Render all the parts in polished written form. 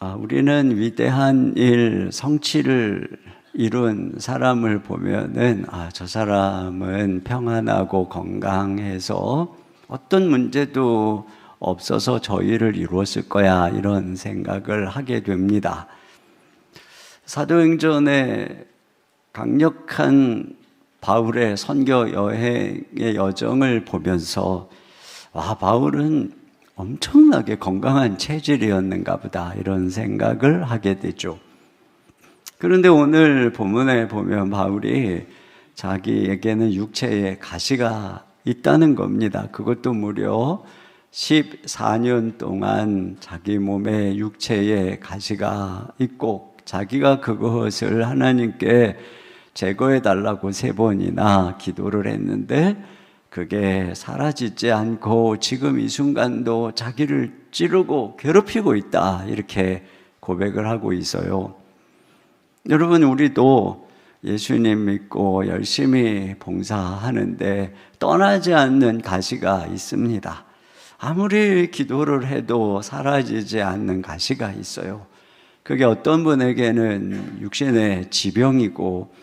우리는 위대한 일, 성취를 이룬 사람을 보면은 저 사람은 평안하고 건강해서 어떤 문제도 없어서 저 일을 이루었을 거야, 이런 생각을 하게 됩니다. 사도행전의 강력한 바울의 선교 여행의 여정을 보면서 바울은 엄청나게 건강한 체질이었는가 보다, 이런 생각을 하게 되죠. 그런데 오늘 본문에 보면 바울이 자기에게는 육체에 가시가 있다는 겁니다. 그것도 무려 14년 동안 자기 몸에 육체에 가시가 있고 자기가 그것을 하나님께 제거해 달라고 3번이나 기도를 했는데 그게 사라지지 않고 지금 이 순간도 자기를 찌르고 괴롭히고 있다, 이렇게 고백을 하고 있어요. 여러분, 우리도 예수님 믿고 열심히 봉사하는데 떠나지 않는 가시가 있습니다. 아무리 기도를 해도 사라지지 않는 가시가 있어요. 그게 어떤 분에게는 육신의 지병이고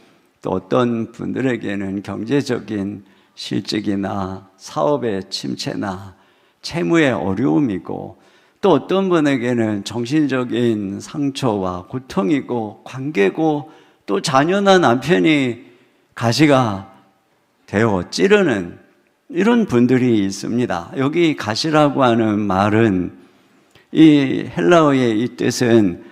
또 어떤 분들에게는 경제적인 실직이나 사업의 침체나 채무의 어려움이고 또 어떤 분에게는 정신적인 상처와 고통이고 관계고 또 자녀나 남편이 가시가 되어 찌르는 이런 분들이 있습니다. 여기 가시라고 하는 말은 이 헬라어의 이 뜻은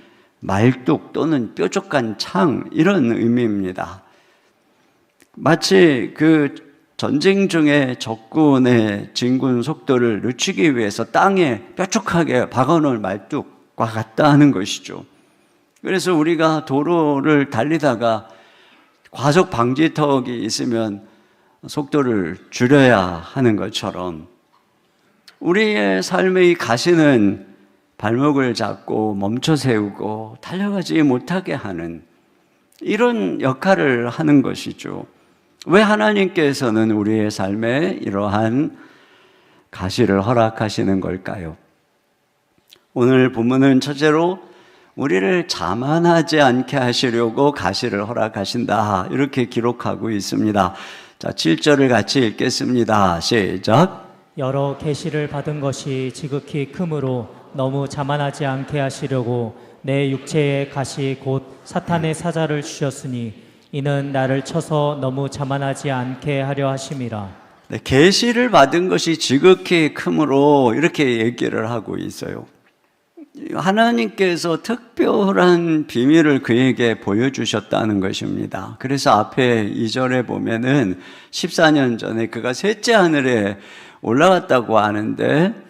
말뚝 또는 뾰족한 창, 이런 의미입니다. 마치 그 전쟁 중에 적군의 진군 속도를 늦추기 위해서 땅에 뾰족하게 박아놓은 말뚝과 같다 하는 것이죠. 그래서 우리가 도로를 달리다가 과속 방지턱이 있으면 속도를 줄여야 하는 것처럼 우리의 삶의 이 가시는 발목을 잡고 멈춰 세우고 달려가지 못하게 하는 이런 역할을 하는 것이죠. 왜 하나님께서는 우리의 삶에 이러한 가시를 허락하시는 걸까요? 오늘 본문은 첫째로 우리를 자만하지 않게 하시려고 가시를 허락하신다, 이렇게 기록하고 있습니다. 자, 7절을 같이 읽겠습니다. 시작. 여러 계시를 받은 것이 지극히 크므로 너무 자만하지 않게 하시려고 내 육체에 가시 곧 사탄의 사자를 주셨으니 이는 나를 쳐서 너무 자만하지 않게 하려 하심이라. 네, 계시를 받은 것이 지극히 크므로 이렇게 얘기를 하고 있어요. 하나님께서 특별한 비밀을 그에게 보여주셨다는 것입니다. 그래서 앞에 2절에 보면은 14년 전에 그가 셋째 하늘에 올라갔다고 하는데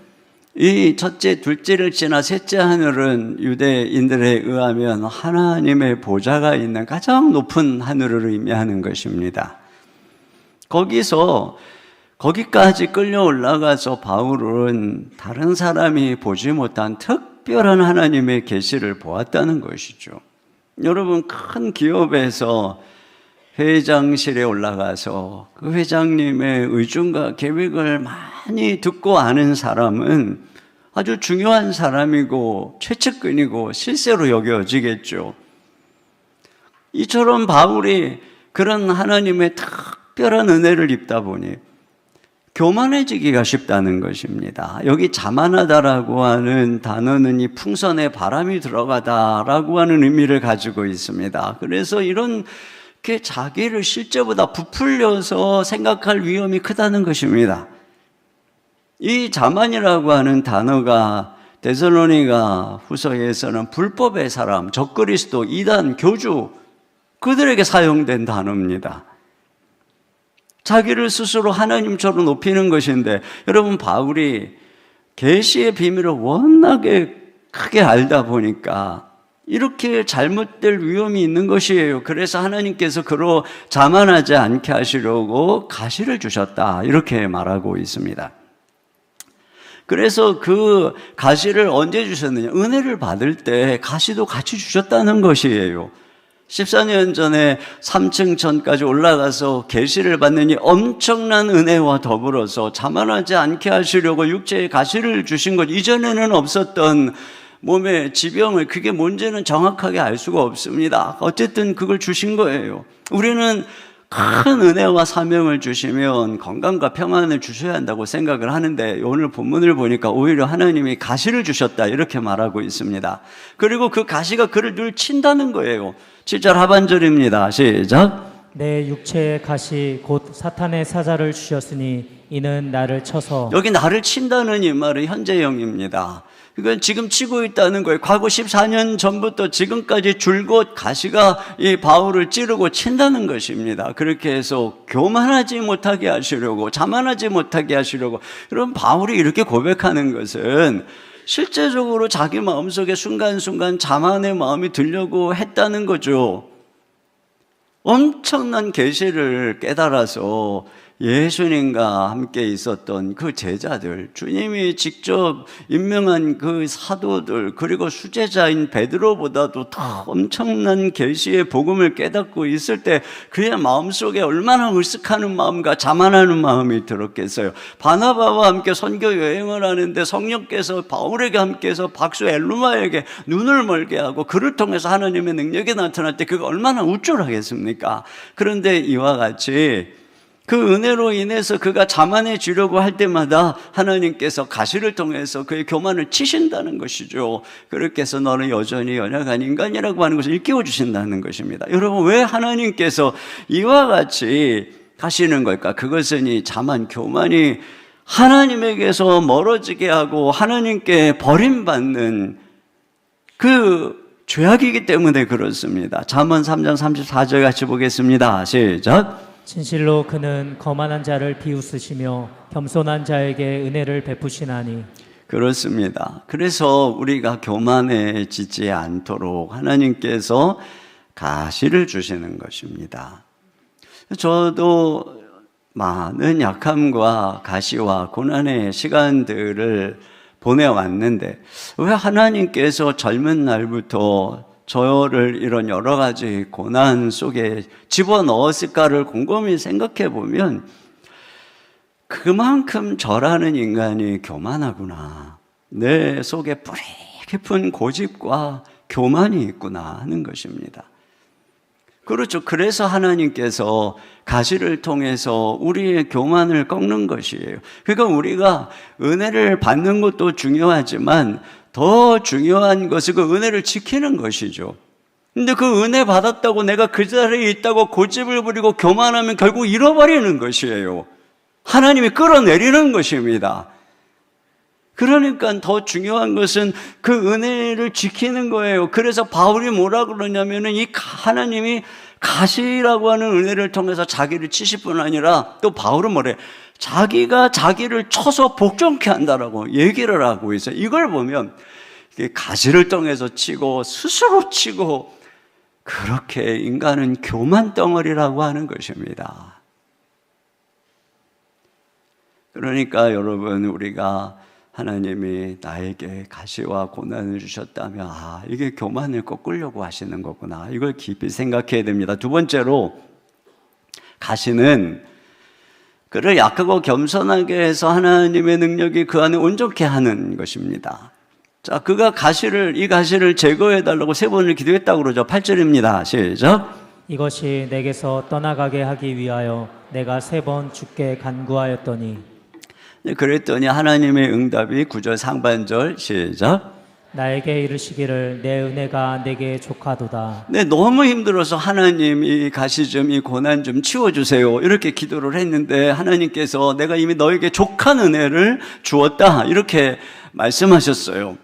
이 첫째, 둘째를 지나 셋째 하늘은 유대인들에 의하면 하나님의 보좌가 있는 가장 높은 하늘을 의미하는 것입니다. 거기까지 끌려 올라가서 바울은 다른 사람이 보지 못한 특별한 하나님의 계시를 보았다는 것이죠. 여러분, 큰 기업에서 회장실에 올라가서 그 회장님의 의중과 계획을 많이 듣고 아는 사람은 아주 중요한 사람이고 최측근이고 실세로 여겨지겠죠. 이처럼 바울이 그런 하나님의 특별한 은혜를 입다 보니 교만해지기가 쉽다는 것입니다. 여기 자만하다라고 하는 단어는 이 풍선에 바람이 들어가다라고 하는 의미를 가지고 있습니다. 그래서 이렇게 자기를 실제보다 부풀려서 생각할 위험이 크다는 것입니다. 이 자만이라고 하는 단어가 데살로니가 후서에서는 불법의 사람, 적그리스도, 이단, 교주, 그들에게 사용된 단어입니다. 자기를 스스로 하나님처럼 높이는 것인데, 여러분, 바울이 계시의 비밀을 워낙에 크게 알다 보니까 이렇게 잘못될 위험이 있는 것이에요. 그래서 하나님께서 그로 자만하지 않게 하시려고 가시를 주셨다, 이렇게 말하고 있습니다. 그래서 그 가시를 언제 주셨느냐? 은혜를 받을 때 가시도 같이 주셨다는 것이에요. 14년 전에 3층 전까지 올라가서 계시를 받느니 엄청난 은혜와 더불어서 자만하지 않게 하시려고 육체에 가시를 주신 것, 이전에는 없었던 몸에 지병을, 그게 뭔지는 정확하게 알 수가 없습니다. 어쨌든 그걸 주신 거예요. 우리는 큰 은혜와 사명을 주시면 건강과 평안을 주셔야 한다고 생각을 하는데, 오늘 본문을 보니까 오히려 하나님이 가시를 주셨다 이렇게 말하고 있습니다. 그리고 그 가시가 그를 늘 친다는 거예요. 7절 하반절입니다. 시작. 내 육체의 가시 곧 사탄의 사자를 주셨으니 이는 나를 쳐서. 여기 나를 친다는 이 말은 현재형입니다. 이건 지금 치고 있다는 거예요. 과거 14년 전부터 지금까지 줄곧 가시가 이 바울을 찌르고 친다는 것입니다. 그렇게 해서 교만하지 못하게 하시려고, 자만하지 못하게 하시려고. 여러분, 바울이 이렇게 고백하는 것은 실제적으로 자기 마음속에 순간순간 자만의 마음이 들려고 했다는 거죠. 엄청난 계시를 깨달아서 예수님과 함께 있었던 그 제자들, 주님이 직접 임명한 그 사도들, 그리고 수제자인 베드로보다도 더 엄청난 계시의 복음을 깨닫고 있을 때 그의 마음속에 얼마나 으쓱하는 마음과 자만하는 마음이 들었겠어요. 바나바와 함께 선교 여행을 하는데 성령께서 바울에게 함께해서 박수 엘루마에게 눈을 멀게 하고 그를 통해서 하나님의 능력이 나타날 때 그가 얼마나 우쭐하겠습니까? 그런데 이와 같이 그 은혜로 인해서 그가 자만해지려고 할 때마다 하나님께서 가시를 통해서 그의 교만을 치신다는 것이죠. 그렇게 해서 너는 여전히 연약한 인간이라고 하는 것을 일깨워 주신다는 것입니다. 여러분, 왜 하나님께서 이와 같이 하시는 걸까? 그것은 이 자만, 교만이 하나님에게서 멀어지게 하고 하나님께 버림받는 그 죄악이기 때문에 그렇습니다. 잠언 3장 34절 같이 보겠습니다. 시작. 진실로 그는 거만한 자를 비웃으시며 겸손한 자에게 은혜를 베푸시나니. 그렇습니다. 그래서 우리가 교만해지지 않도록 하나님께서 가시를 주시는 것입니다. 저도 많은 약함과 가시와 고난의 시간들을 보내왔는데 왜 하나님께서 젊은 날부터 저를 이런 여러 가지 고난 속에 집어넣었을까를 곰곰이 생각해 보면 그만큼 저라는 인간이 교만하구나, 내 속에 뿌리 깊은 고집과 교만이 있구나 하는 것입니다. 그렇죠. 그래서 하나님께서 가시를 통해서 우리의 교만을 꺾는 것이에요. 그러니까 우리가 은혜를 받는 것도 중요하지만 더 중요한 것은 그 은혜를 지키는 것이죠. 근데 그 은혜 받았다고 내가 그 자리에 있다고 고집을 부리고 교만하면 결국 잃어버리는 것이에요. 하나님이 끌어내리는 것입니다. 그러니까 더 중요한 것은 그 은혜를 지키는 거예요. 그래서 바울이 뭐라 그러냐면은 이 하나님이 가시라고 하는 은혜를 통해서 자기를 치실 뿐 아니라 또 바울은 뭐래? 자기가 자기를 쳐서 복종케 한다라고 얘기를 하고 있어요. 이걸 보면 가시를 통해서 치고 스스로 치고 그렇게 인간은 교만 덩어리라고 하는 것입니다. 그러니까 여러분, 우리가 하나님이 나에게 가시와 고난을 주셨다면 이게 교만을 꺾으려고 하시는 거구나, 이걸 깊이 생각해야 됩니다. 두 번째로, 가시는 그를 약하고 겸손하게 해서 하나님의 능력이 그 안에 온전케 하는 것입니다. 자, 그가 이 가시를 제거해 달라고 3번을 기도했다고 그러죠. 8절입니다. 시작. 이것이 내게서 떠나가게 하기 위하여 내가 3번 주께 간구하였더니. 그랬더니 하나님의 응답이 9절 상반절 시작. 나에게 이르시기를 내 은혜가 내게 족하도다. 네, 너무 힘들어서 하나님 이 가시 좀, 이 고난 좀 치워주세요 이렇게 기도를 했는데 하나님께서 내가 이미 너에게 족한 은혜를 주었다 이렇게 말씀하셨어요.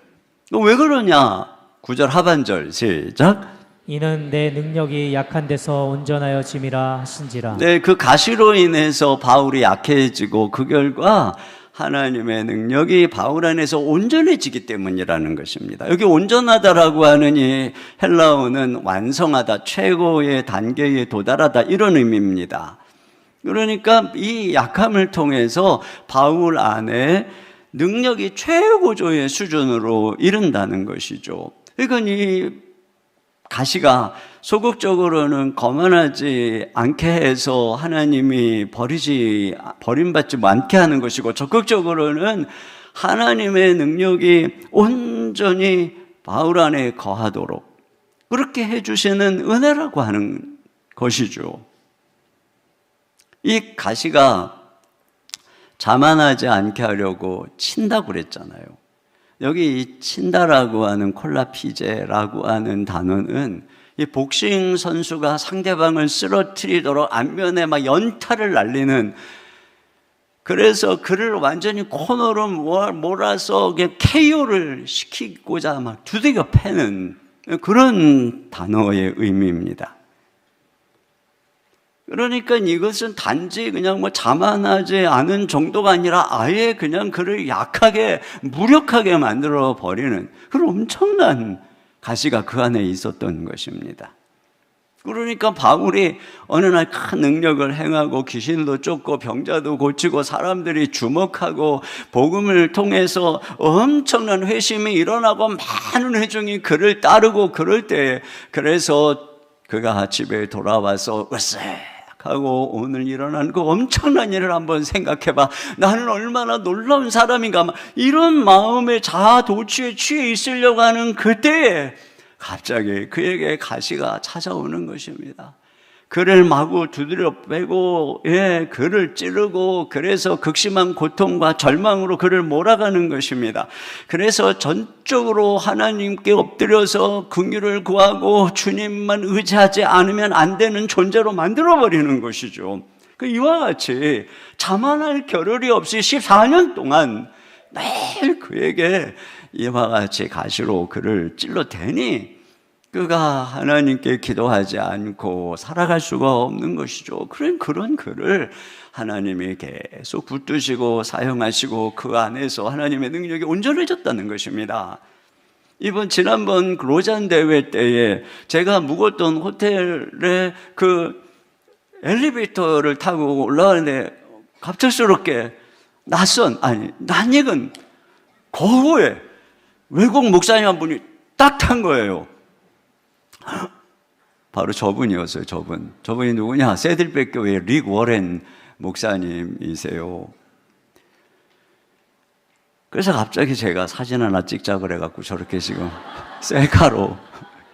왜 그러냐? 9절 하반절 시작. 이는 내 능력이 약한 데서 온전하여 짐이라 하신지라. 네, 그 가시로 인해서 바울이 약해지고 그 결과 하나님의 능력이 바울 안에서 온전해지기 때문이라는 것입니다. 여기 온전하다라고 하는 이 헬라어는 완성하다, 최고의 단계에 도달하다 이런 의미입니다. 그러니까 이 약함을 통해서 바울 안에 능력이 최고조의 수준으로 이른다는 것이죠. 그러니까 이 가시가 소극적으로는 거만하지 않게 해서 하나님이 버림받지 않게 하는 것이고, 적극적으로는 하나님의 능력이 온전히 바울 안에 거하도록 그렇게 해주시는 은혜라고 하는 것이죠. 이 가시가 자만하지 않게 하려고 친다고 그랬잖아요. 여기 이 친다라고 하는 콜라피제라고 하는 단어는 이 복싱 선수가 상대방을 쓰러뜨리도록 안면에 막 연타를 날리는, 그래서 그를 완전히 코너로 몰아서 KO를 시키고자 막 두들겨 패는 그런 단어의 의미입니다. 그러니까 이것은 단지 그냥 뭐 자만하지 않은 정도가 아니라 아예 그냥 그를 약하게 무력하게 만들어 버리는 그런 엄청난 가시가 그 안에 있었던 것입니다. 그러니까 바울이 어느 날 큰 능력을 행하고 귀신도 쫓고 병자도 고치고 사람들이 주목하고 복음을 통해서 엄청난 회심이 일어나고 많은 회중이 그를 따르고 그럴 때, 그래서 그가 집에 돌아와서 하고 오늘 일어난 그 엄청난 일을 한번 생각해봐. 나는 얼마나 놀라운 사람인가. 이런 마음의 자아 도취에 취해 있으려고 하는 그때에 갑자기 그에게 가시가 찾아오는 것입니다. 그를 마구 두드려 빼고, 그를 찌르고, 그래서 극심한 고통과 절망으로 그를 몰아가는 것입니다. 그래서 전적으로 하나님께 엎드려서 긍휼을 구하고 주님만 의지하지 않으면 안 되는 존재로 만들어버리는 것이죠. 이와 같이 자만할 겨를이 없이 14년 동안 매일 그에게 이와 같이 가시로 그를 찔러대니 그가 하나님께 기도하지 않고 살아갈 수가 없는 것이죠. 그런 그를 하나님이 계속 붙드시고 사용하시고 그 안에서 하나님의 능력이 온전해졌다는 것입니다. 지난번 로잔 대회 때에 제가 묵었던 호텔에 그 엘리베이터를 타고 올라가는데 갑작스럽게 낯익은 거구에 외국 목사님 한 분이 딱 탄 거예요. 바로 저분이었어요. 저분이 누구냐? 세들백 교회 릭 워렌 목사님이세요. 그래서 갑자기 제가 사진 하나 찍자 그래갖고 저렇게 지금 셀카로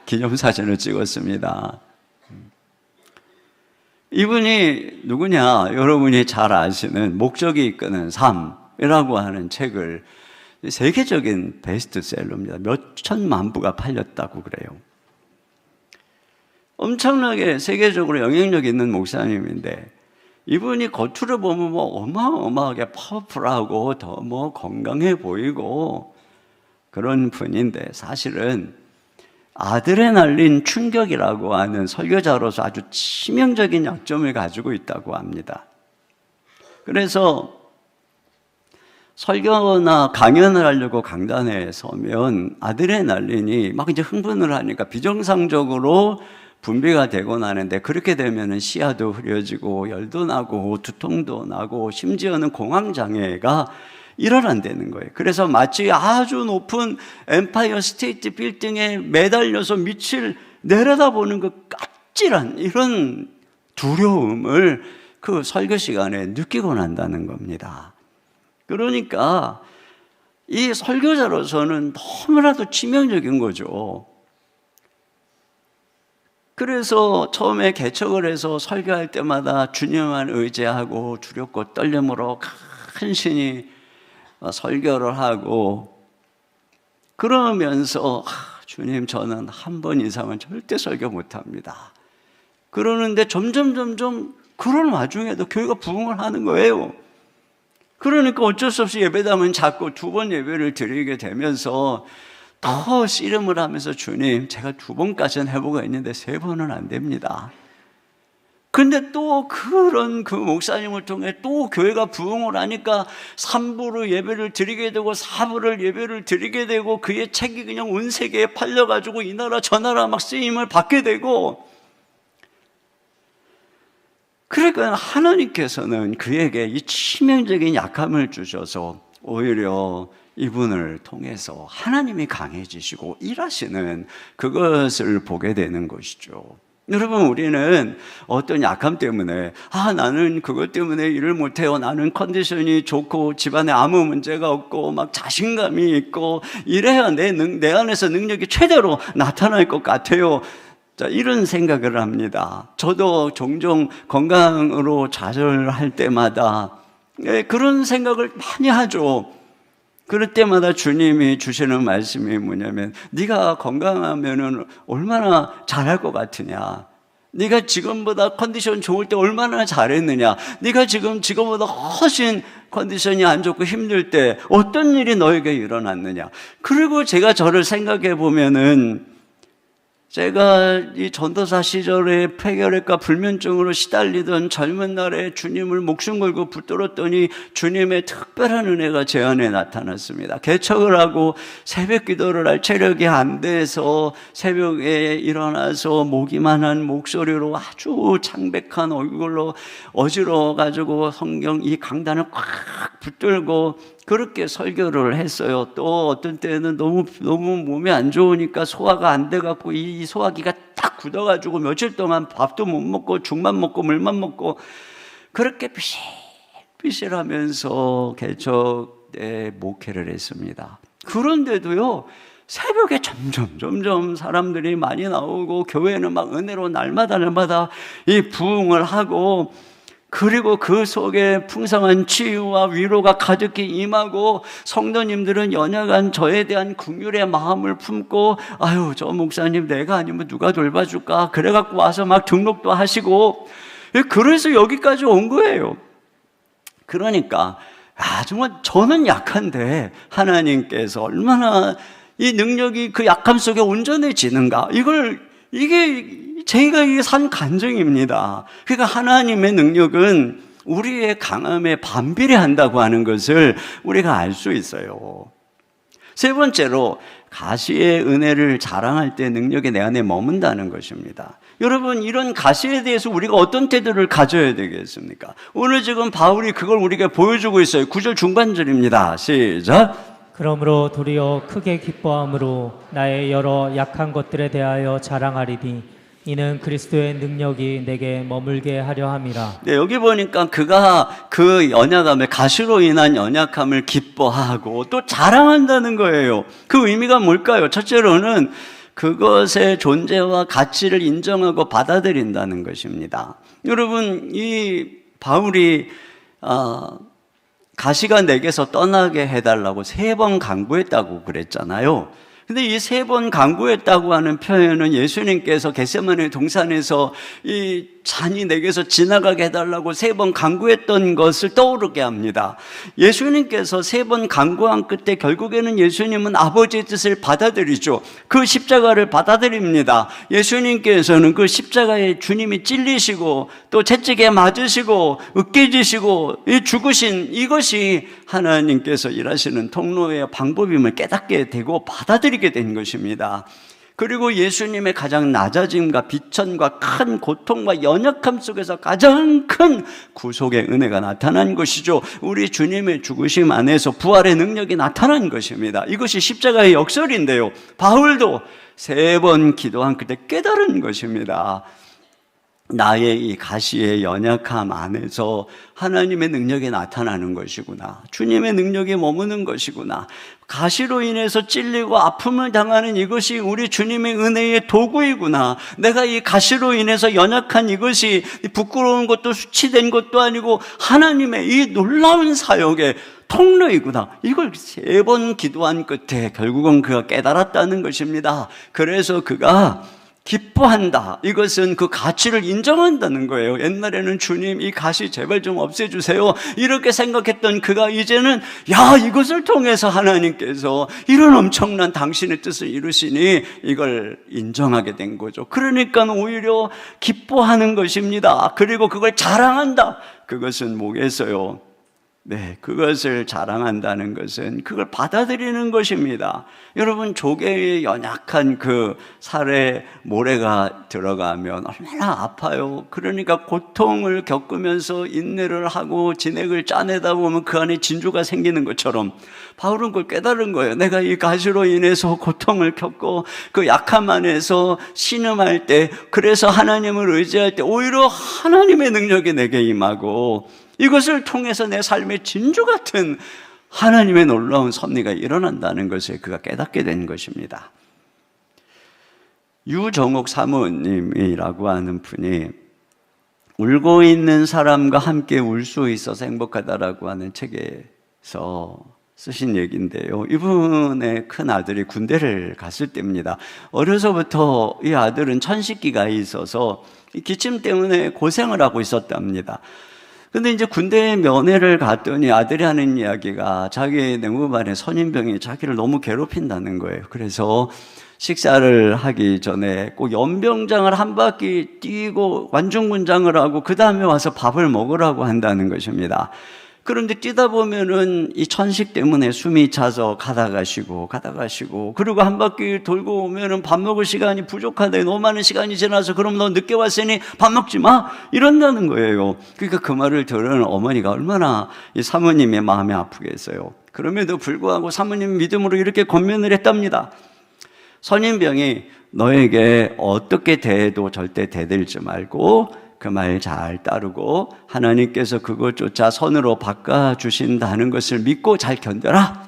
기념사진을 찍었습니다. 이분이 누구냐? 여러분이 잘 아시는 목적이 이끄는 삶이라고 하는 책을, 세계적인 베스트셀러입니다. 몇 천만 부가 팔렸다고 그래요. 엄청나게 세계적으로 영향력 있는 목사님인데, 이분이 겉으로 보면 어마어마하게 파워풀하고 더 건강해 보이고 그런 분인데, 사실은 아드레날린 충격이라고 하는 설교자로서 아주 치명적인 약점을 가지고 있다고 합니다. 그래서 설교나 강연을 하려고 강단에 서면 아드레날린이 막 이제 흥분을 하니까 비정상적으로 분비가 되고 나는데, 그렇게 되면 시야도 흐려지고 열도 나고 두통도 나고 심지어는 공황장애가 일어난다는 거예요. 그래서 마치 아주 높은 엠파이어 스테이트 빌딩에 매달려서 밑을 내려다보는 그 까칠한 이런 두려움을 그 설교 시간에 느끼고 난다는 겁니다. 그러니까 이 설교자로서는 너무나도 치명적인 거죠. 그래서 처음에 개척을 해서 설교할 때마다 주님만 의지하고 두렵고 떨림으로 간신히 설교를 하고, 그러면서 주님, 저는 한 번 이상은 절대 설교 못합니다. 그러는데 점점 그런 와중에도 교회가 부흥을 하는 거예요. 그러니까 어쩔 수 없이 예배당은 자꾸 2번 예배를 드리게 되면서 더 씨름을 하면서, 주님, 제가 2번까지는 해보고 있는데 3번은 안 됩니다. 근데 또 그런 그 목사님을 통해 또 교회가 부흥을 하니까 3부로 예배를 드리게 되고 4부를 예배를 드리게 되고, 그의 책이 그냥 온 세계에 팔려가지고 이 나라 저 나라 막 쓰임을 받게 되고, 그러니까 하나님께서는 그에게 이 치명적인 약함을 주셔서 오히려 이분을 통해서 하나님이 강해지시고 일하시는 그것을 보게 되는 것이죠. 여러분, 우리는 어떤 약함 때문에 나는 그것 때문에 일을 못해요, 나는 컨디션이 좋고 집안에 아무 문제가 없고 막 자신감이 있고 이래야 내 안에서 능력이 최대로 나타날 것 같아요. 자, 이런 생각을 합니다. 저도 종종 건강으로 좌절할 때마다 그런 생각을 많이 하죠. 그럴 때마다 주님이 주시는 말씀이 뭐냐면, 네가 건강하면은 얼마나 잘할 것 같으냐, 네가 지금보다 컨디션 좋을 때 얼마나 잘했느냐, 네가 지금보다 훨씬 컨디션이 안 좋고 힘들 때 어떤 일이 너에게 일어났느냐. 그리고 제가 저를 생각해 보면은, 제가 이 전도사 시절에 폐결핵과 불면증으로 시달리던 젊은 날에 주님을 목숨 걸고 붙들었더니 주님의 특별한 은혜가 제 안에 나타났습니다. 개척을 하고 새벽 기도를 할 체력이 안 돼서 새벽에 일어나서 모기만한 목소리로 아주 창백한 얼굴로 어지러워가지고 성경 이 강단을 꽉 붙들고 그렇게 설교를 했어요. 또 어떤 때는 너무 몸이 안 좋으니까 소화가 안 돼갖고 이 소화기가 딱 굳어가지고 며칠 동안 밥도 못 먹고 죽만 먹고 물만 먹고 그렇게 피실피실하면서 개척 때 목회를 했습니다. 그런데도요, 새벽에 점점 사람들이 많이 나오고 교회는 막 은혜로 날마다 이 부흥을 하고, 그리고 그 속에 풍성한 치유와 위로가 가득히 임하고 성도님들은 연약한 저에 대한 긍휼의 마음을 품고, 아유, 저 목사님 내가 아니면 누가 돌봐줄까, 그래갖고 와서 막 등록도 하시고, 그래서 여기까지 온 거예요. 그러니까 정말 저는 약한데 하나님께서 얼마나 이 능력이 그 약함 속에 온전해지는가, 이게 제가 산 간증입니다. 그러니까 하나님의 능력은 우리의 강함에 반비례한다고 하는 것을 우리가 알 수 있어요. 세 번째로, 가시의 은혜를 자랑할 때 능력이 내 안에 머문다는 것입니다. 여러분, 이런 가시에 대해서 우리가 어떤 태도를 가져야 되겠습니까? 오늘 지금 바울이 그걸 우리에게 보여주고 있어요. 9절 중반절입니다. 시작. 그러므로 도리어 크게 기뻐함으로 나의 여러 약한 것들에 대하여 자랑하리니 이는 그리스도의 능력이 내게 머물게 하려 함이라. 네, 여기 보니까 그가 그 연약함을, 가시로 인한 연약함을 기뻐하고 또 자랑한다는 거예요. 그 의미가 뭘까요? 첫째로는 그것의 존재와 가치를 인정하고 받아들인다는 것입니다. 여러분, 이 바울이 가시가 내게서 떠나게 해달라고 3번 강구했다고 그랬잖아요. 근데 이 3번 강구했다고 하는 표현은 예수님께서 겟세마네 동산에서 이 잔이 내게서 지나가게 해달라고 3번 강구했던 것을 떠오르게 합니다. 예수님께서 3번 강구한 끝에 결국에는 예수님은 아버지의 뜻을 받아들이죠. 그 십자가를 받아들입니다. 예수님께서는 그 십자가에 주님이 찔리시고 또 채찍에 맞으시고 으깨지시고 죽으신 이것이 하나님께서 일하시는 통로의 방법임을 깨닫게 되고 받아들이게 된 것입니다. 그리고 예수님의 가장 낮아짐과 비천과 큰 고통과 연약함 속에서 가장 큰 구속의 은혜가 나타난 것이죠. 우리 주님의 죽으심 안에서 부활의 능력이 나타난 것입니다. 이것이 십자가의 역설인데요, 바울도 3번 기도한 그때 깨달은 것입니다. 나의 이 가시의 연약함 안에서 하나님의 능력이 나타나는 것이구나, 주님의 능력이 머무는 것이구나, 가시로 인해서 찔리고 아픔을 당하는 이것이 우리 주님의 은혜의 도구이구나, 내가 이 가시로 인해서 연약한 이것이 부끄러운 것도 수치된 것도 아니고 하나님의 이 놀라운 사역의 통로이구나, 이걸 3번 기도한 끝에 결국은 그가 깨달았다는 것입니다. 그래서 그가 기뻐한다. 이것은 그 가치를 인정한다는 거예요. 옛날에는 주님 이 가시 제발 좀 없애주세요 이렇게 생각했던 그가 이제는 이것을 통해서 하나님께서 이런 엄청난 당신의 뜻을 이루시니 이걸 인정하게 된 거죠. 그러니까 오히려 기뻐하는 것입니다. 그리고 그걸 자랑한다. 그것은 뭐겠어요? 네, 그것을 자랑한다는 것은 그걸 받아들이는 것입니다. 여러분, 조개의 연약한 그 살에 모래가 들어가면 얼마나 아파요. 그러니까 고통을 겪으면서 인내를 하고 진액을 짜내다 보면 그 안에 진주가 생기는 것처럼 바울은 그걸 깨달은 거예요. 내가 이 가시로 인해서 고통을 겪고 그 약함 안에서 신음할 때, 그래서 하나님을 의지할 때 오히려 하나님의 능력이 내게 임하고 이것을 통해서 내 삶의 진주 같은 하나님의 놀라운 섭리가 일어난다는 것을 그가 깨닫게 된 것입니다. 유정옥 사모님이라고 하는 분이 울고 있는 사람과 함께 울 수 있어서 행복하다라고 하는 책에서 쓰신 얘기인데요. 이분의 큰 아들이 군대를 갔을 때입니다. 어려서부터 이 아들은 천식기가 있어서 기침 때문에 고생을 하고 있었답니다. 근데 이제 군대 면회를 갔더니 아들이 하는 이야기가 자기 내무반의 선임병이 자기를 너무 괴롭힌다는 거예요. 그래서 식사를 하기 전에 꼭 연병장을 한 바퀴 뛰고 관중군장을 하고 그 다음에 와서 밥을 먹으라고 한다는 것입니다. 그런데 뛰다 보면은 이 천식 때문에 숨이 차서 가다가 쉬고 그리고 한 바퀴 돌고 오면은 밥 먹을 시간이 부족하대. 너무 많은 시간이 지나서 그럼 너 늦게 왔으니 밥 먹지 마 이런다는 거예요. 그러니까 그 말을 들은 어머니가 얼마나 이 사모님의 마음이 아프겠어요. 그럼에도 불구하고 사모님 믿음으로 이렇게 권면을 했답니다. 선임병이 너에게 어떻게 대해도 절대 대들지 말고 그 말 잘 따르고 하나님께서 그것조차 선으로 바꿔주신다는 것을 믿고 잘 견뎌라.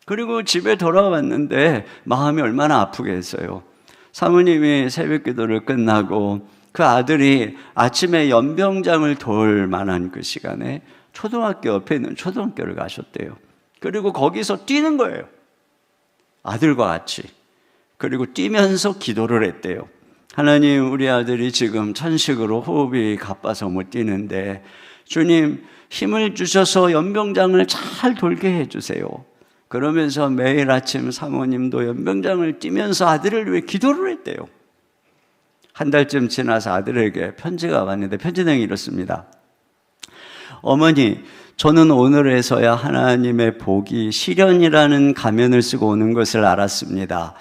그리고 집에 돌아왔는데 마음이 얼마나 아프겠어요. 사모님이 새벽 기도를 끝나고 그 아들이 아침에 연병장을 돌 만한 그 시간에 초등학교 옆에 있는 초등학교를 가셨대요. 그리고 거기서 뛰는 거예요. 아들과 같이. 그리고 뛰면서 기도를 했대요. 하나님, 우리 아들이 지금 천식으로 호흡이 가빠서 못 뛰는데 주님 힘을 주셔서 연병장을 잘 돌게 해주세요. 그러면서 매일 아침 사모님도 연병장을 뛰면서 아들을 위해 기도를 했대요. 한 달쯤 지나서 아들에게 편지가 왔는데 편지 내용이 이렇습니다. 어머니, 저는 오늘에서야 하나님의 복이 시련이라는 가면을 쓰고 오는 것을 알았습니다.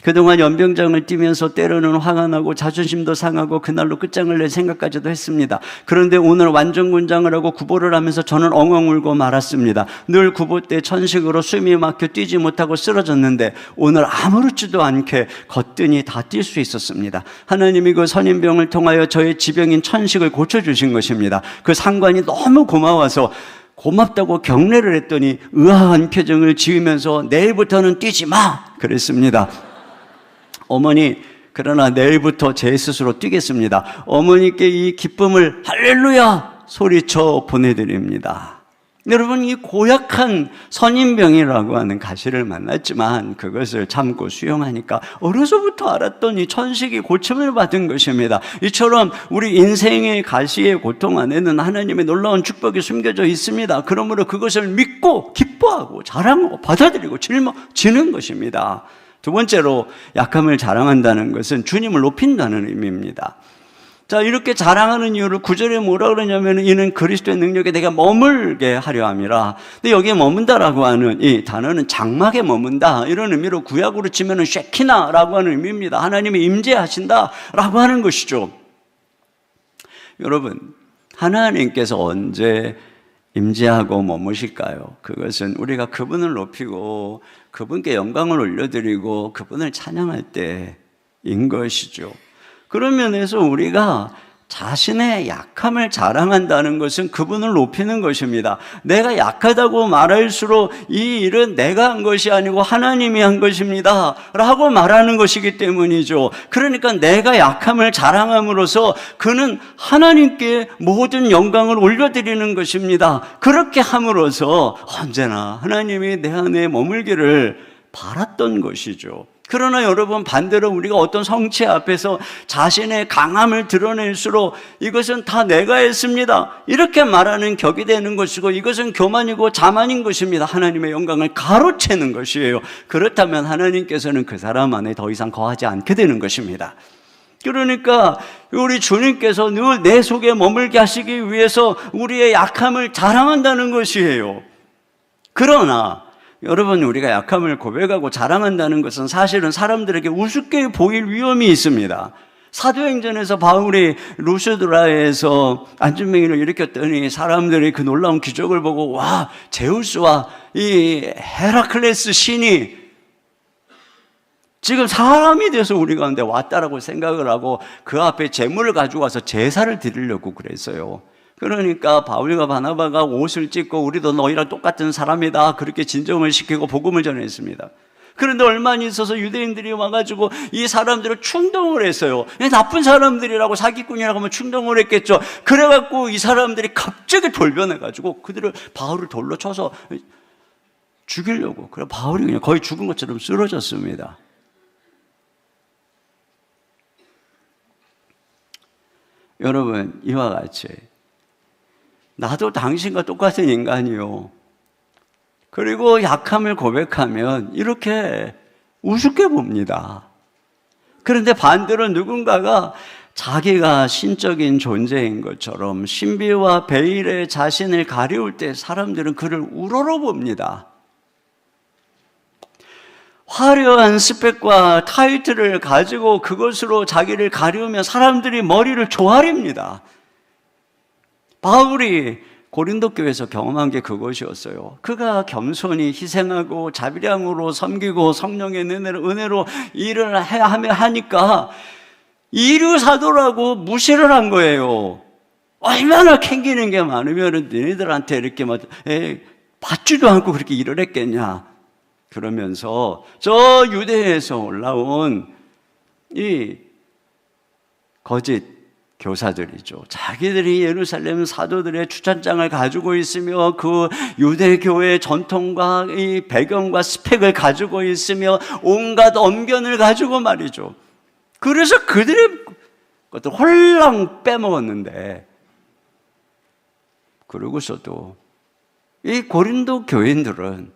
그동안 연병장을 뛰면서 때로는 화가 나고 자존심도 상하고 그날로 끝장을 낼 생각까지도 했습니다. 그런데 오늘 완전군장을 하고 구보를 하면서 저는 엉엉 울고 말았습니다. 늘 구보 때 천식으로 숨이 막혀 뛰지 못하고 쓰러졌는데 오늘 아무렇지도 않게 걷더니 다 뛸 수 있었습니다. 하나님이 그 선임병을 통하여 저의 지병인 천식을 고쳐주신 것입니다. 그 상관이 너무 고마워서 고맙다고 격려를 했더니 의아한 표정을 지으면서 내일부터는 뛰지 마 그랬습니다. 어머니, 그러나 내일부터 제 스스로 뛰겠습니다. 어머니께 이 기쁨을 할렐루야 소리쳐 보내드립니다. 여러분, 이 고약한 선임병이라고 하는 가시를 만났지만 그것을 참고 수용하니까 어려서부터 알았던 이 천식이 고침을 받은 것입니다. 이처럼 우리 인생의 가시의 고통 안에는 하나님의 놀라운 축복이 숨겨져 있습니다. 그러므로 그것을 믿고 기뻐하고 자랑하고 받아들이고 짊어지는 것입니다. 두 번째로 약함을 자랑한다는 것은 주님을 높인다는 의미입니다. 자, 이렇게 자랑하는 이유를 9절에 뭐라 그러냐면 이는 그리스도의 능력에 내가 머물게 하려 함이라. 근데 여기에 머문다라고 하는 이 단어는 장막에 머문다 이런 의미로 구약으로 치면은 쉐키나라고 하는 의미입니다. 하나님이 임재하신다라고 하는 것이죠. 여러분, 하나님께서 언제 임재하고 머무실까요? 그것은 우리가 그분을 높이고 그분께 영광을 올려드리고 그분을 찬양할 때인 것이죠. 그런 면에서 우리가 자신의 약함을 자랑한다는 것은 그분을 높이는 것입니다. 내가 약하다고 말할수록 이 일은 내가 한 것이 아니고 하나님이 한 것입니다 라고 말하는 것이기 때문이죠. 그러니까 내가 약함을 자랑함으로써 그는 하나님께 모든 영광을 올려드리는 것입니다. 그렇게 함으로써 언제나 하나님이 내 안에 머물기를 바랐던 것이죠. 그러나 여러분, 반대로 우리가 어떤 성취 앞에서 자신의 강함을 드러낼수록 이것은 다 내가 했습니다 이렇게 말하는 격이 되는 것이고 이것은 교만이고 자만인 것입니다. 하나님의 영광을 가로채는 것이에요. 그렇다면 하나님께서는 그 사람 안에 더 이상 거하지 않게 되는 것입니다. 그러니까 우리 주님께서 늘 내 속에 머물게 하시기 위해서 우리의 약함을 자랑한다는 것이에요. 그러나 여러분, 우리가 약함을 고백하고 자랑한다는 것은 사실은 사람들에게 우습게 보일 위험이 있습니다. 사도행전에서 바울이 루스드라에서 안진뱅이를 일으켰더니 사람들이 그 놀라운 기적을 보고 와, 제우스와 이 헤라클레스 신이 지금 사람이 돼서 우리 가운데 왔다라고 생각을 하고 그 앞에 제물을 가지고 와서 제사를 드리려고 그랬어요. 그러니까 바울과 바나바가 옷을 찢고 우리도 너희랑 똑같은 사람이다, 그렇게 진정을 시키고 복음을 전했습니다. 그런데 얼마 안 있어서 유대인들이 와가지고 이 사람들을 충동을 했어요. 나쁜 사람들이라고, 사기꾼이라고 하면 충동을 했겠죠. 그래갖고 이 사람들이 갑자기 돌변해가지고 그들을, 바울을 돌로 쳐서 죽이려고. 그래 바울이 그냥 거의 죽은 것처럼 쓰러졌습니다. 여러분, 이와 같이 나도 당신과 똑같은 인간이요, 그리고 약함을 고백하면 이렇게 우습게 봅니다. 그런데 반대로 누군가가 자기가 신적인 존재인 것처럼 신비와 베일에 자신을 가리울 때 사람들은 그를 우러러 봅니다. 화려한 스펙과 타이틀을 가지고 그것으로 자기를 가리우면 사람들이 머리를 조아립니다. 바울이 고린도 교회에서 경험한 게 그것이었어요. 그가 겸손히 희생하고 자비량으로 섬기고 성령의 은혜로 일을 하니까 이류 사도라고 무시를 한 거예요. 얼마나 캥기는 게 많으면 너희들한테 이렇게 받지도 않고 그렇게 일을 했겠냐. 그러면서 저 유대에서 올라온 이 거짓 교사들이죠. 자기들이 예루살렘 사도들의 추천장을 가지고 있으며 그 유대교회의 전통과 이 배경과 스펙을 가지고 있으며 온갖 언변을 가지고 말이죠. 그래서 그들의 것도 홀랑 빼먹었는데, 그러고서도 이 고린도 교인들은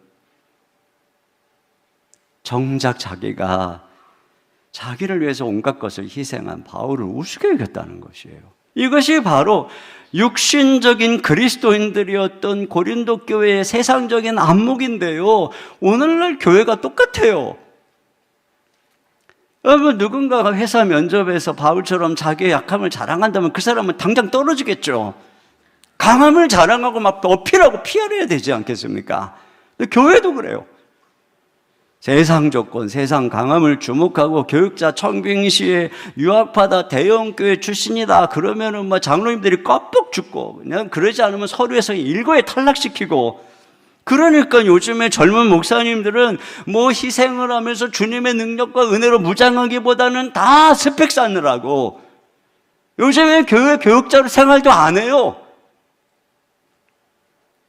정작 자기가 자기를 위해서 온갖 것을 희생한 바울을 우습게 여겼다는 것이에요. 이것이 바로 육신적인 그리스도인들이었던 고린도 교회의 세상적인 안목인데요, 오늘날 교회가 똑같아요. 여러분, 누군가가 회사 면접에서 바울처럼 자기의 약함을 자랑한다면 그 사람은 당장 떨어지겠죠. 강함을 자랑하고 막 어필하고 피하려야 되지 않겠습니까? 교회도 그래요. 세상 조건, 세상 강함을 주목하고 교육자 청빙시에 유학파다, 대형교회 출신이다 그러면은 장로님들이 껍벅 죽고, 그냥 그러지 않으면 서류에서 일거에 탈락시키고. 그러니까 요즘에 젊은 목사님들은 희생을 하면서 주님의 능력과 은혜로 무장하기보다는 다 스펙 쌓느라고 요즘에 교회 교육자로 생활도 안 해요.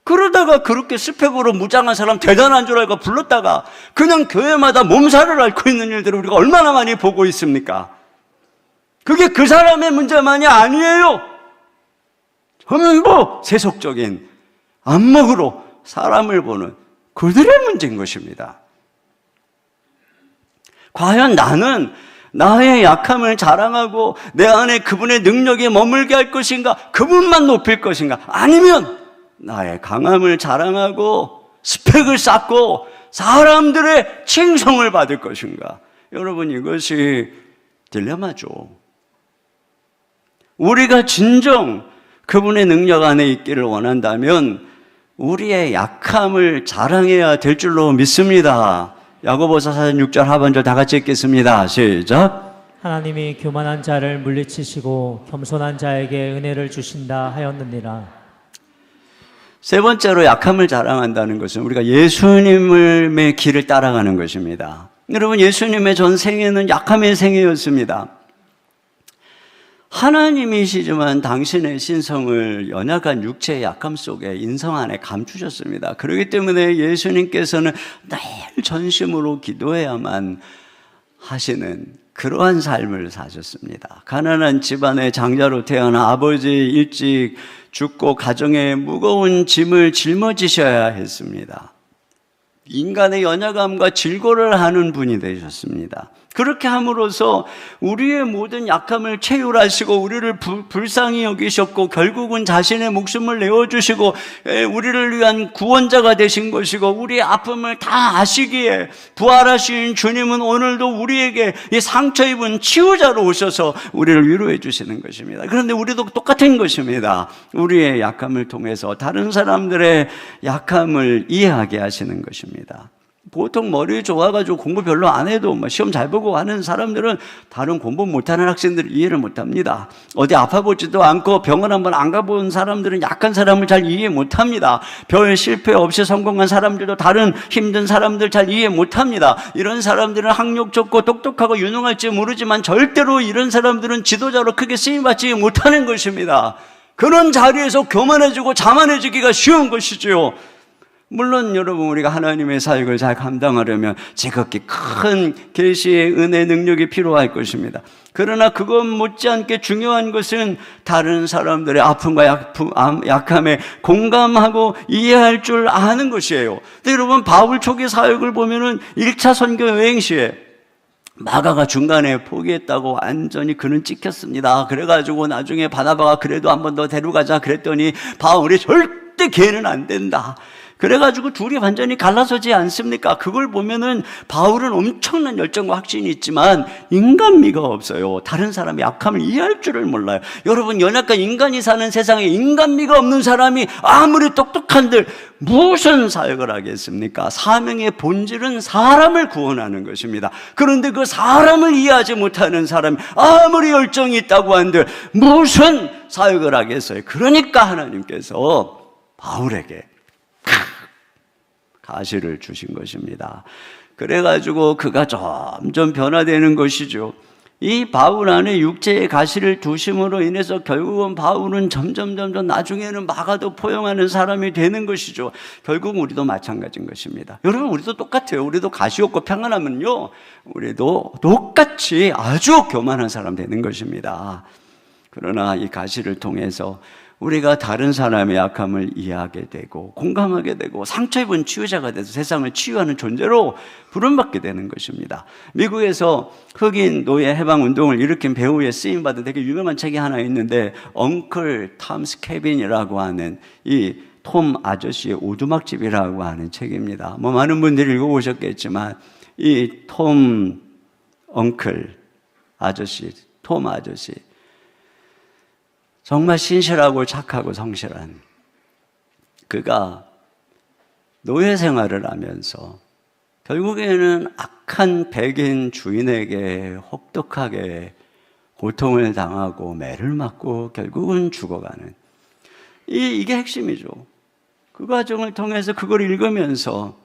그러다가 그렇게 스펙으로 무장한 사람 대단한 줄 알고 불렀다가 그냥 교회마다 몸살을 앓고 있는 일들을 우리가 얼마나 많이 보고 있습니까? 그게 그 사람의 문제만이 아니에요. 전부 세속적인 안목으로 사람을 보는 그들의 문제인 것입니다. 과연 나는 나의 약함을 자랑하고 내 안에 그분의 능력이 머물게 할 것인가? 그분만 높일 것인가? 아니면 나의 강함을 자랑하고 스펙을 쌓고 사람들의 칭송을 받을 것인가? 여러분, 이것이 딜레마죠. 우리가 진정 그분의 능력 안에 있기를 원한다면 우리의 약함을 자랑해야 될 줄로 믿습니다. 야고보서 4장 6절 하반절 다 같이 읽겠습니다. 시작. 하나님이 교만한 자를 물리치시고 겸손한 자에게 은혜를 주신다 하였느니라. 세 번째로 약함을 자랑한다는 것은 우리가 예수님의 길을 따라가는 것입니다. 여러분, 예수님의 전 생애는 약함의 생애였습니다. 하나님이시지만 당신의 신성을 연약한 육체의 약함 속에 인성 안에 감추셨습니다. 그렇기 때문에 예수님께서는 늘 전심으로 기도해야만 하시는 그러한 삶을 사셨습니다. 가난한 집안의 장자로 태어나 아버지 일찍 죽고 가정의 무거운 짐을 짊어지셔야 했습니다. 인간의 연약함과 질고를 하는 분이 되셨습니다. 그렇게 함으로써 우리의 모든 약함을 체휼하시고 우리를 불쌍히 여기셨고 결국은 자신의 목숨을 내어주시고 우리를 위한 구원자가 되신 것이고 우리의 아픔을 다 아시기에 부활하신 주님은 오늘도 우리에게 이 상처 입은 치유자로 오셔서 우리를 위로해 주시는 것입니다. 그런데 우리도 똑같은 것입니다. 우리의 약함을 통해서 다른 사람들의 약함을 이해하게 하시는 것입니다. 보통 머리 좋아가지고 공부 별로 안 해도 시험 잘 보고 하는 사람들은 다른 공부 못하는 학생들을 이해를 못합니다. 어디 아파보지도 않고 병원 한번 안 가본 사람들은 약한 사람을 잘 이해 못합니다. 별 실패 없이 성공한 사람들도 다른 힘든 사람들 잘 이해 못합니다. 이런 사람들은 학력 좋고 똑똑하고 유능할지 모르지만 절대로 이런 사람들은 지도자로 크게 쓰임받지 못하는 것입니다. 그런 자리에서 교만해지고 자만해지기가 쉬운 것이죠. 물론 여러분 우리가 하나님의 사역을 잘 감당하려면 지극히 큰 계시의 은혜 능력이 필요할 것입니다. 그러나 그것 못지않게 중요한 것은 다른 사람들의 아픔과 약함에 공감하고 이해할 줄 아는 것이에요. 근데 여러분 바울 초기 사역을 보면은 1차 선교 여행 시에 마가가 중간에 포기했다고 완전히 그는 찍혔습니다. 그래가지고 나중에 바나바가 그래도 한 번 더 데려가자 그랬더니 바울이 절대 걔는 안 된다. 그래가지고 둘이 완전히 갈라서지 않습니까? 그걸 보면은 바울은 엄청난 열정과 확신이 있지만 인간미가 없어요. 다른 사람의 약함을 이해할 줄을 몰라요. 여러분 연약한 인간이 사는 세상에 인간미가 없는 사람이 아무리 똑똑한들 무슨 사역을 하겠습니까? 사명의 본질은 사람을 구원하는 것입니다. 그런데 그 사람을 이해하지 못하는 사람이 아무리 열정이 있다고 한들 무슨 사역을 하겠어요? 그러니까 하나님께서 바울에게 가시를 주신 것입니다. 그래가지고 그가 점점 변화되는 것이죠. 이 바울 안에 육체의 가시를 두심으로 인해서 결국은 바울은 점점 나중에는 마가도 포용하는 사람이 되는 것이죠. 결국 우리도 마찬가지인 것입니다. 여러분 우리도 똑같아요. 우리도 가시 없고 평안하면요 우리도 똑같이 아주 교만한 사람 되는 것입니다. 그러나 이 가시를 통해서 우리가 다른 사람의 약함을 이해하게 되고 공감하게 되고 상처 입은 치유자가 돼서 세상을 치유하는 존재로 부름받게 되는 것입니다. 미국에서 흑인 노예 해방 운동을 일으킨 배우의 쓰임받은 되게 유명한 책이 하나 있는데 엉클 톰스 캐빈이라고 하는 이 톰 아저씨의 오두막집이라고 하는 책입니다. 많은 분들이 읽어보셨겠지만 이 톰 엉클 아저씨, 톰 아저씨 정말 신실하고 착하고 성실한 그가 노예 생활을 하면서 결국에는 악한 백인 주인에게 혹독하게 고통을 당하고 매를 맞고 결국은 죽어가는 이게 핵심이죠. 그 과정을 통해서 그걸 읽으면서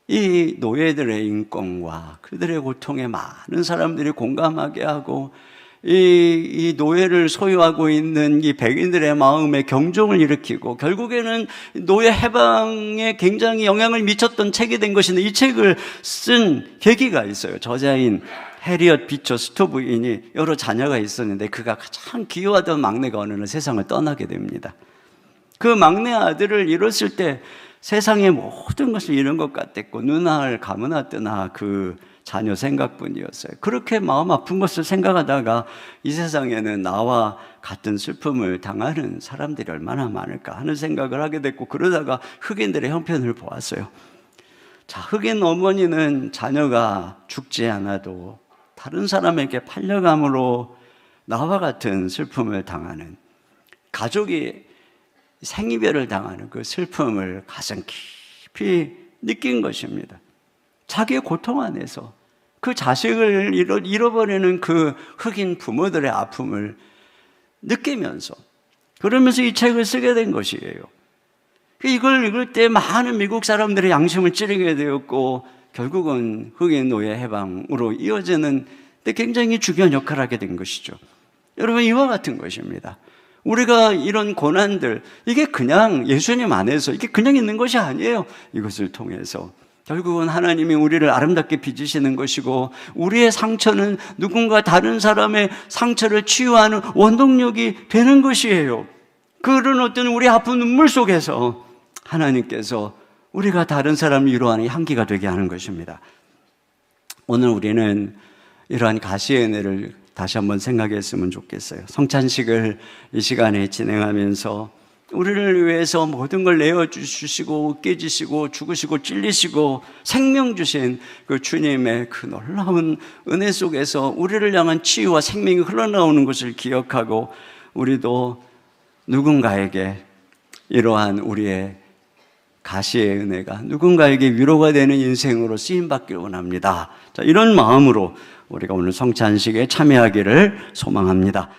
이 노예들의 인권과 그들의 고통에 많은 사람들이 공감하게 하고 이 노예를 소유하고 있는 이 백인들의 마음에 경종을 일으키고 결국에는 노예 해방에 굉장히 영향을 미쳤던 책이 된 것인데 이 책을 쓴 계기가 있어요. 저자인 해리엇 비처 스토브인이 여러 자녀가 있었는데 그가 가장 귀여워하던 막내가 어느 날 세상을 떠나게 됩니다. 그 막내 아들을 잃었을 때 세상의 모든 것을 잃은 것 같았고 눈알 감으나 뜨나 그 자녀 생각뿐이었어요. 그렇게 마음 아픈 것을 생각하다가 이 세상에는 나와 같은 슬픔을 당하는 사람들이 얼마나 많을까 하는 생각을 하게 됐고 그러다가 흑인들의 형편을 보았어요. 자, 흑인 어머니는 자녀가 죽지 않아도 다른 사람에게 팔려감으로 나와 같은 슬픔을 당하는 가족이 생이별을 당하는 그 슬픔을 가슴 깊이 느낀 것입니다. 자기의 고통 안에서 그 자식을 잃어버리는 그 흑인 부모들의 아픔을 느끼면서 그러면서 이 책을 쓰게 된 것이에요. 이걸 읽을 때 많은 미국 사람들의 양심을 찌르게 되었고 결국은 흑인 노예 해방으로 이어지는 데 굉장히 중요한 역할을 하게 된 것이죠. 여러분 이와 같은 것입니다. 우리가 이런 고난들 이게 그냥 예수님 안에서 이게 그냥 있는 것이 아니에요. 이것을 통해서 결국은 하나님이 우리를 아름답게 빚으시는 것이고 우리의 상처는 누군가 다른 사람의 상처를 치유하는 원동력이 되는 것이에요. 그런 어떤 우리 아픈 눈물 속에서 하나님께서 우리가 다른 사람을 위로하는 향기가 되게 하는 것입니다. 오늘 우리는 이러한 가시의 은혜를 다시 한번 생각했으면 좋겠어요. 성찬식을 이 시간에 진행하면서 우리를 위해서 모든 걸 내어주시고 깨지시고 죽으시고 찔리시고 생명 주신 그 주님의 그 놀라운 은혜 속에서 우리를 향한 치유와 생명이 흘러나오는 것을 기억하고 우리도 누군가에게 이러한 우리의 가시의 은혜가 누군가에게 위로가 되는 인생으로 쓰임받길 원합니다. 자, 이런 마음으로 우리가 오늘 성찬식에 참여하기를 소망합니다.